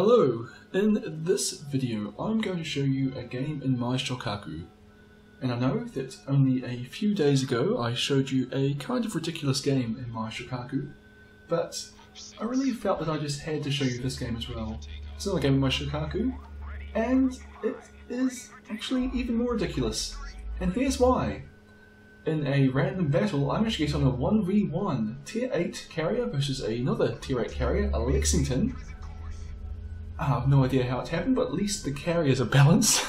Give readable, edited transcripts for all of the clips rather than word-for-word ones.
Hello, in this video I'm going to show you a game in my Shokaku. And I know that only a few days ago I showed you a kind of ridiculous game in my Shokaku, but I really felt that I just had to show you this game as well. It's another game in my Shokaku, and it is actually even more ridiculous. And here's why. In a random battle, I managed to get on a 1v1 Tier 8 carrier versus another Tier 8 carrier, a Lexington. I have no idea how it happened, but at least the carriers are balanced.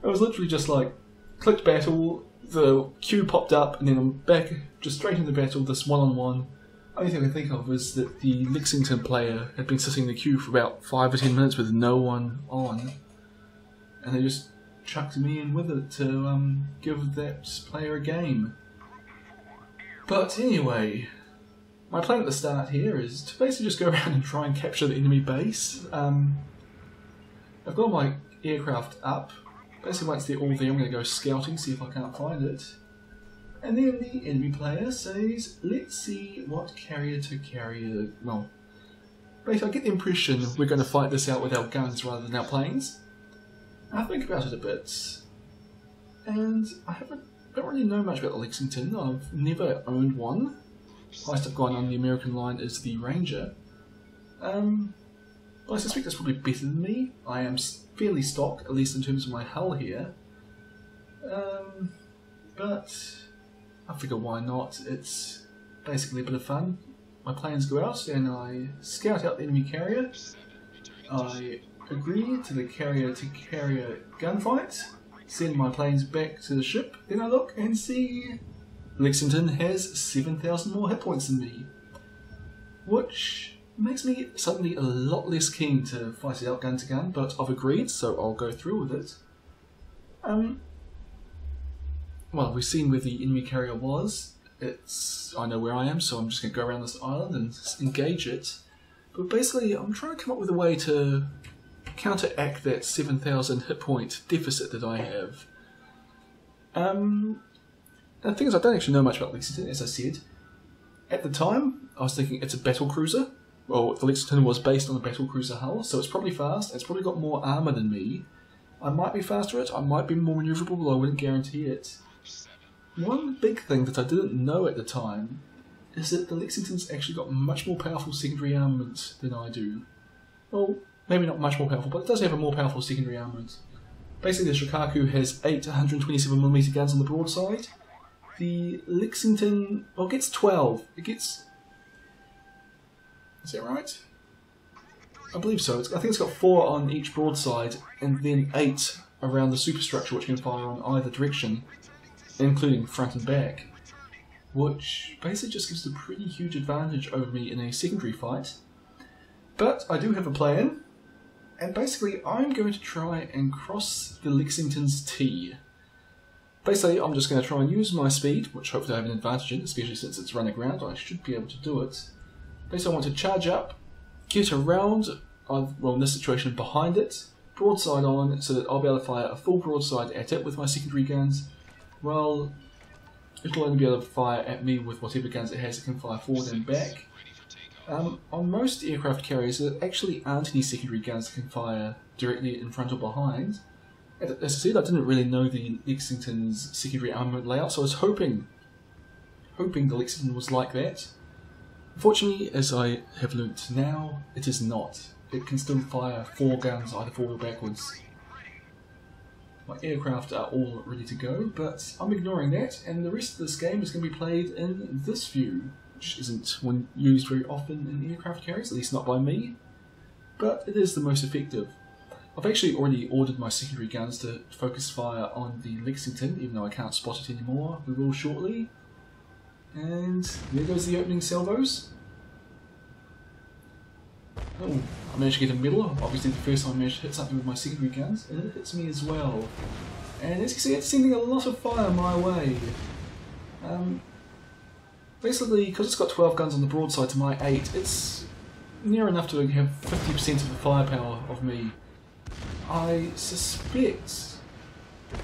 It was literally just like, clicked battle, the queue popped up, and then I'm back just straight into battle, this one-on-one. Only thing I can think of is that the Lexington player had been sitting in the queue for about 5 or 10 minutes with no one on, and they just chucked me in with it to give that player a game. But anyway, my plan at the start here is to basically just go around and try and capture the enemy base. I've got my aircraft up. Basically once they're all there I'm going to go scouting, see if I can't find it. And then the enemy player says, let's see what carrier to carrier... Well, basically I get the impression we're going to fight this out with our guns rather than our planes. I think about it a bit, and I don't really know much about the Lexington. I've never owned one. Highest I've gone on the American line is the Ranger. But I suspect it's probably better than me. I am fairly stock, at least in terms of my hull here. But I figure why not? It's basically a bit of fun. My planes go out and I scout out the enemy carrier. I agree to the carrier-to-carrier gunfight, send my planes back to the ship, then I look and see Lexington has 7,000 more hit points than me, which makes me suddenly a lot less keen to fight it out gun to gun, but I've agreed, so I'll go through with it. Well, we've seen where the enemy carrier was. I know where I am, so I'm just going to go around this island and engage it. But basically, I'm trying to come up with a way to counteract that 7,000 hit point deficit that I have. And the thing is, I don't actually know much about Lexington, as I said. At the time, I was thinking it's a battle cruiser. Well, the Lexington was based on a battle cruiser hull, so it's probably fast. It's probably got more armour than me. I might be faster at it, I might be more manoeuvrable, but I wouldn't guarantee it. One big thing that I didn't know at the time is that the Lexington's actually got much more powerful secondary armament than I do. Well, maybe not much more powerful, but it does have a more powerful secondary armament. Basically, the Shokaku has 8 127mm guns on the broadside. The Lexington, well, gets 12. It gets... Is that right? I believe so. I think it's got 4 on each broadside, and then 8 around the superstructure, which can fire on either direction, including front and back, which basically just gives a pretty huge advantage over me in a secondary fight. But I do have a plan, and basically I'm going to try and cross the Lexington's T. Basically I'm just going to try and use my speed, which hopefully I have an advantage in, especially since it's running around. I should be able to do it. Basically I want to charge up, get around, well in this situation behind it, broadside on, so that I'll be able to fire a full broadside at it with my secondary guns. Well, it'll only be able to fire at me with whatever guns it has. It can fire forward and back. On most aircraft carriers, there actually aren't any secondary guns that can fire directly in front or behind. As I said, I didn't really know the Lexington's secondary armament layout, so I was hoping the Lexington was like that. Unfortunately, as I have learnt now, it is not. It can still fire 4 guns either forward or backwards. My aircraft are all ready to go, but I'm ignoring that, and the rest of this game is going to be played in this view, which isn't used very often in aircraft carriers, at least not by me, but it is the most effective. I've actually already ordered my secondary guns to focus fire on the Lexington, even though I can't spot it anymore. We will shortly. And there goes the opening salvos. Oh, I managed to get a medal. Obviously the first time I managed to hit something with my secondary guns, and it hits me as well. And as you can see, it's sending a lot of fire my way. Basically, because it's got 12 guns on the broadside to my 8, it's near enough to have 50% of the firepower of me. I suspect...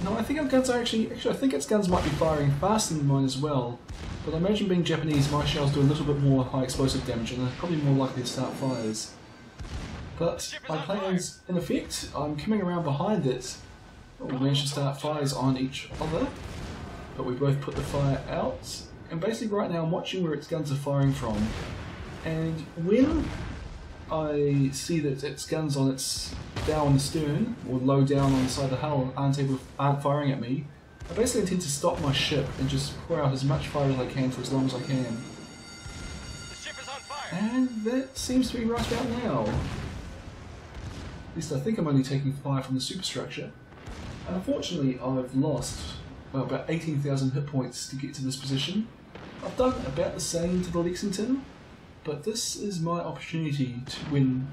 No, I think our guns are actually I think its guns might be firing faster than mine as well. But I imagine being Japanese, my shells do a little bit more high explosive damage and they're probably more likely to start fires. But my plans, in effect, I'm coming around behind it. We managed to start fires on each other, but we both put the fire out. And basically right now I'm watching where its guns are firing from. And when I see that its guns on its bow and stern, or low down on the side of the hull, aren't firing at me, I basically intend to stop my ship and just pour out as much fire as I can for as long as I can. The ship is on fire. And that seems to be right about now. At least I think I'm only taking fire from the superstructure. And unfortunately I've lost about 18,000 hit points to get to this position. I've done about the same to the Lexington, but this is my opportunity to win.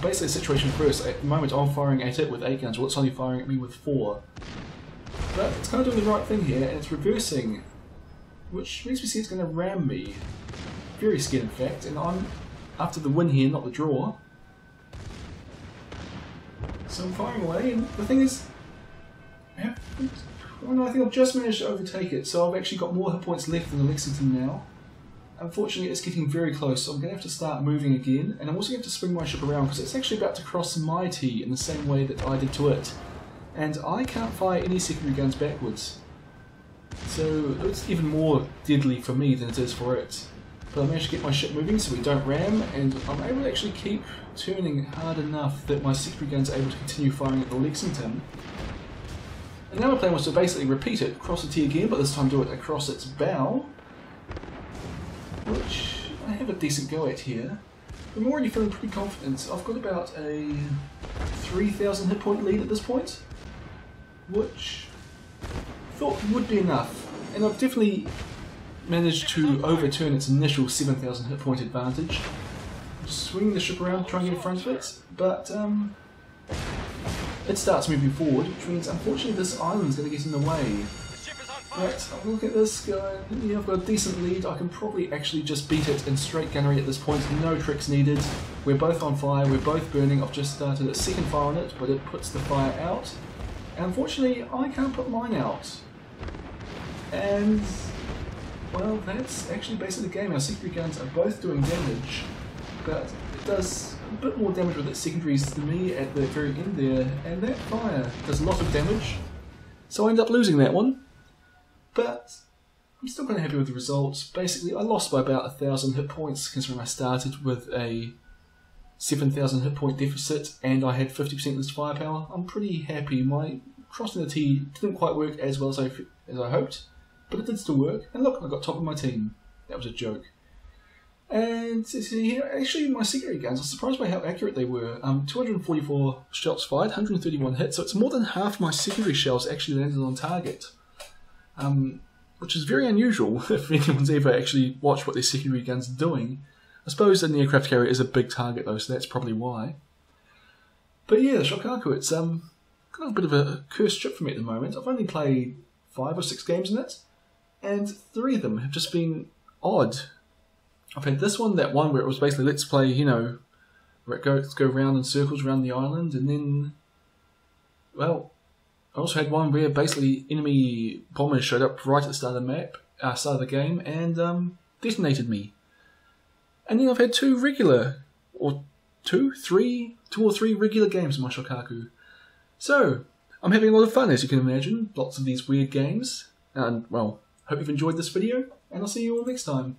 Basically the situation first, at the moment I'm firing at it with 8 guns, well it's only firing at me with 4. But it's kind of doing the right thing here, and it's reversing, which makes me see it's going to ram me. Very scared in fact, and I'm after the win here, not the draw. So I'm firing away, and the thing is, I think I've just managed to overtake it, so I've actually got more hit points left than the Lexington now. Unfortunately it's getting very close, so I'm going to have to start moving again, and I'm also going to have to swing my ship around because it's actually about to cross my T in the same way that I did to it. And I can't fire any secondary guns backwards. So it's even more deadly for me than it is for it. But I managed to get my ship moving so we don't ram, and I'm able to actually keep turning hard enough that my secondary guns are able to continue firing at the Lexington. And now my plan was to basically repeat it, cross the T again, but this time do it across its bow, which I have a decent go at here. I'm already feeling pretty confident. I've got about a 3,000 hit point lead at this point, which I thought would be enough, and I've definitely managed to overturn its initial 7,000 hit point advantage. Swing the ship around, try and get in front of it, but it starts moving forward, which means unfortunately this island's going to get in the way. Right, I'm looking at this going, yeah, I've got a decent lead, I can probably actually just beat it in straight gunnery at this point, no tricks needed. We're both on fire, we're both burning, I've just started a second fire on it, but it puts the fire out. And unfortunately, I can't put mine out. And, well, that's actually basically the game. Our secondary guns are both doing damage, but it does a bit more damage with its secondaries than me at the very end there, and that fire does a lot of damage. So I end up losing that one, but I'm still kind of happy with the results. Basically, I lost by about 1,000 hit points, considering I started with a 7,000 hit point deficit and I had 50% less firepower. I'm pretty happy. My crossing the T didn't quite work as well as I hoped, but it did still work. And look, I got top of my team. That was a joke. And here, actually, my secondary guns, I was surprised by how accurate they were. 244 shots fired, 131 hits, so it's more than half my secondary shells actually landed on target. Which is very unusual if anyone's ever actually watched what their secondary guns are doing. I suppose an aircraft carrier is a big target though, so that's probably why. But yeah, the Shokaku, it's kind of a bit of a cursed ship for me at the moment. I've only played 5 or 6 games in it, and 3 of them have just been odd. I've had this one, that one where it was basically let's play, you know, let's go round in circles around the island, and then, well, I also had one where basically enemy bombers showed up right at the start of the map, start of the game, and detonated me. And then I've had 2 or 3 regular games in my Shokaku. So, I'm having a lot of fun, as you can imagine. Lots of these weird games. And, well, hope you've enjoyed this video, and I'll see you all next time.